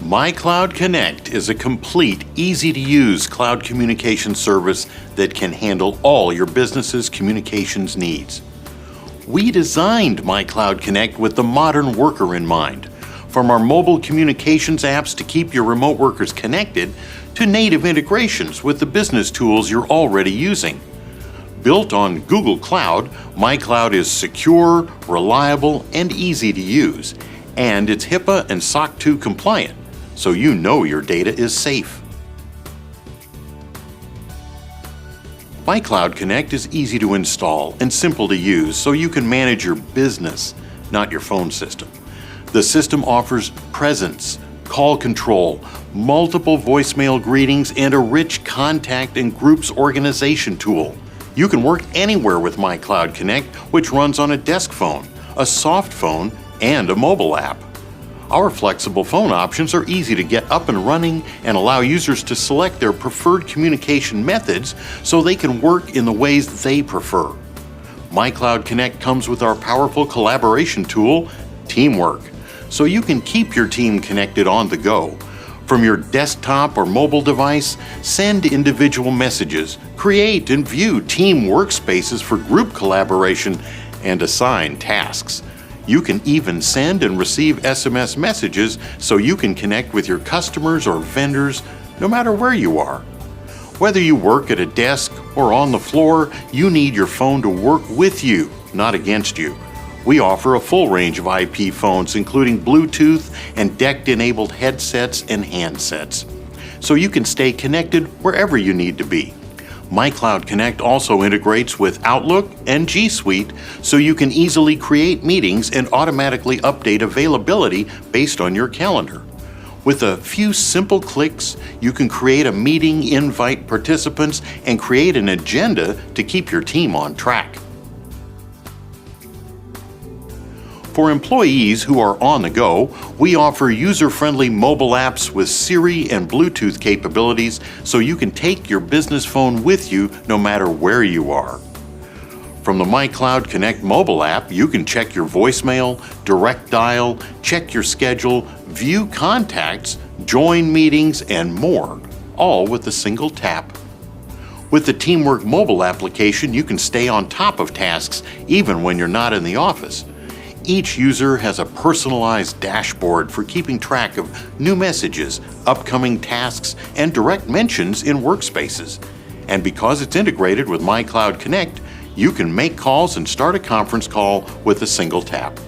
MiCloud Connect is a complete, easy-to-use cloud communication service that can handle all your business's communications needs. We designed MiCloud Connect with the modern worker in mind. From our mobile communications apps to keep your remote workers connected, to native integrations with the business tools you're already using. Built on Google Cloud, MiCloud is secure, reliable, and easy to use. And it's HIPAA and SOC 2 compliant, so you know your data is safe. MiCloud Connect is easy to install and simple to use, so you can manage your business, not your phone system. The system offers presence, call control, multiple voicemail greetings, and a rich contact and groups organization tool. You can work anywhere with MiCloud Connect, which runs on a desk phone, a soft phone, and a mobile app. Our flexible phone options are easy to get up and running and allow users to select their preferred communication methods so they can work in the ways they prefer. MiCloud Connect comes with our powerful collaboration tool, Teamwork, so you can keep your team connected on the go. From your desktop or mobile device, send individual messages, create and view team workspaces for group collaboration, and assign tasks. You can even send and receive SMS messages so you can connect with your customers or vendors no matter where you are. Whether you work at a desk or on the floor, you need your phone to work with you, not against you. We offer a full range of IP phones, including Bluetooth and DECT-enabled headsets and handsets, so you can stay connected wherever you need to be. MiCloud Connect also integrates with Outlook and G Suite, so you can easily create meetings and automatically update availability based on your calendar. With a few simple clicks, you can create a meeting, invite participants, and create an agenda to keep your team on track. For employees who are on the go, we offer user-friendly mobile apps with Siri and Bluetooth capabilities so you can take your business phone with you no matter where you are. From the MiCloud Connect mobile app, you can check your voicemail, direct dial, check your schedule, view contacts, join meetings, and more, all with a single tap. With the Teamwork mobile application, you can stay on top of tasks even when you're not in the office. Each user has a personalized dashboard for keeping track of new messages, upcoming tasks, and direct mentions in workspaces. And because it's integrated with MiCloud Connect, you can make calls and start a conference call with a single tap.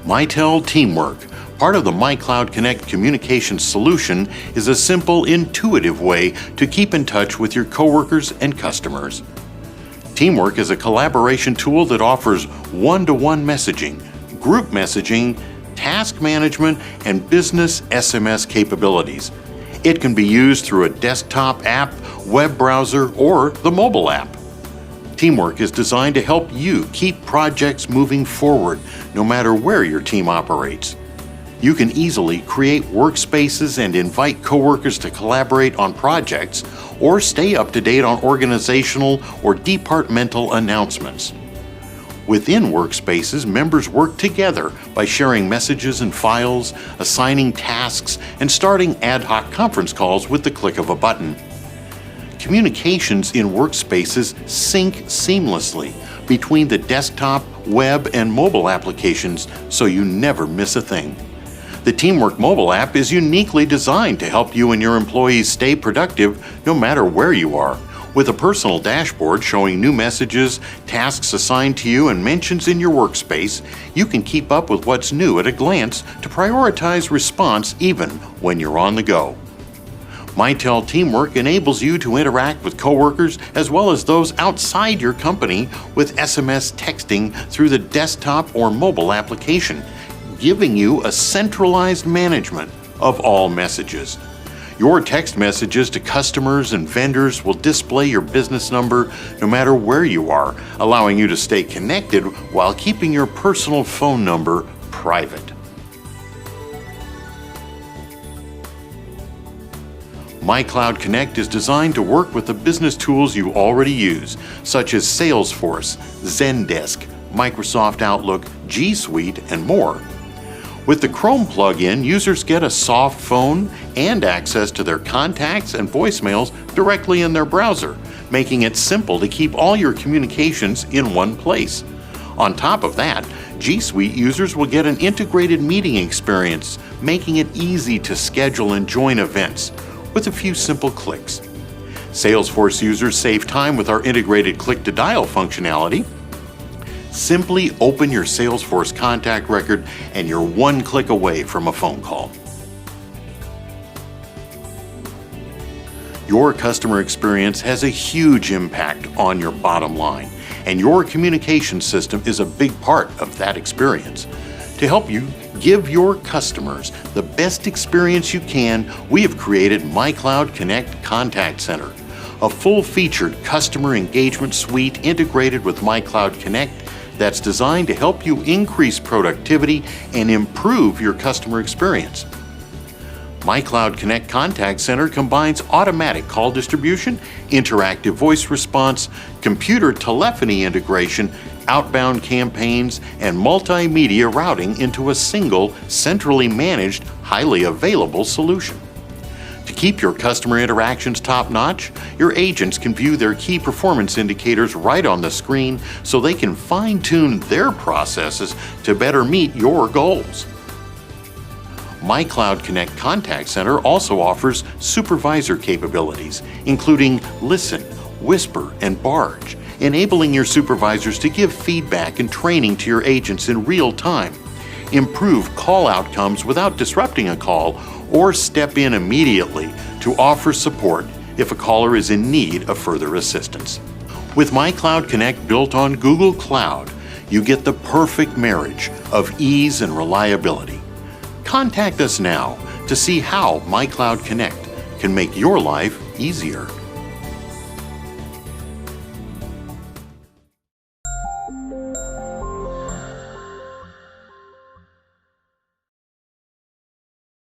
Mitel Teamwork, part of the MiCloud Connect communications solution, is a simple, intuitive way to keep in touch with your coworkers and customers. Teamwork is a collaboration tool that offers one-to-one messaging, group messaging, task management, and business SMS capabilities. It can be used through a desktop app, web browser, or the mobile app. Teamwork is designed to help you keep projects moving forward no matter where your team operates. You can easily create workspaces and invite coworkers to collaborate on projects or stay up to date on organizational or departmental announcements. Within workspaces, members work together by sharing messages and files, assigning tasks, and starting ad hoc conference calls with the click of a button. Communications in workspaces sync seamlessly between the desktop, web, and mobile applications, so you never miss a thing. The Teamwork mobile app is uniquely designed to help you and your employees stay productive no matter where you are. With a personal dashboard showing new messages, tasks assigned to you, and mentions in your workspace, you can keep up with what's new at a glance to prioritize response even when you're on the go. Mitel Teamwork enables you to interact with coworkers as well as those outside your company with SMS texting through the desktop or mobile application, giving you a centralized management of all messages. Your text messages to customers and vendors will display your business number no matter where you are, allowing you to stay connected while keeping your personal phone number private. MiCloud Connect is designed to work with the business tools you already use, such as Salesforce, Zendesk, Microsoft Outlook, G Suite, and more. With the Chrome plugin, users get a soft phone and access to their contacts and voicemails directly in their browser, making it simple to keep all your communications in one place. On top of that, G Suite users will get an integrated meeting experience, making it easy to schedule and join events with a few simple clicks. Salesforce users save time with our integrated click-to-dial functionality. Simply open your Salesforce contact record and you're one click away from a phone call. Your customer experience has a huge impact on your bottom line, and your communication system is a big part of that experience. To help you give your customers the best experience you can, we have created MiCloud Connect Contact Center, a full-featured customer engagement suite integrated with MiCloud Connect that's designed to help you increase productivity and improve your customer experience. MiCloud Connect Contact Center combines automatic call distribution, interactive voice response, computer telephony integration, outbound campaigns, and multimedia routing into a single, centrally managed, highly available solution. To keep your customer interactions top-notch, your agents can view their key performance indicators right on the screen so they can fine-tune their processes to better meet your goals. MiCloud Connect Contact Center also offers supervisor capabilities, including Listen, Whisper, and Barge, enabling your supervisors to give feedback and training to your agents in real time, improve call outcomes without disrupting a call, or step in immediately to offer support if a caller is in need of further assistance. With MiCloud Connect built on Google Cloud, you get the perfect marriage of ease and reliability. Contact us now to see how MiCloud Connect can make your life easier.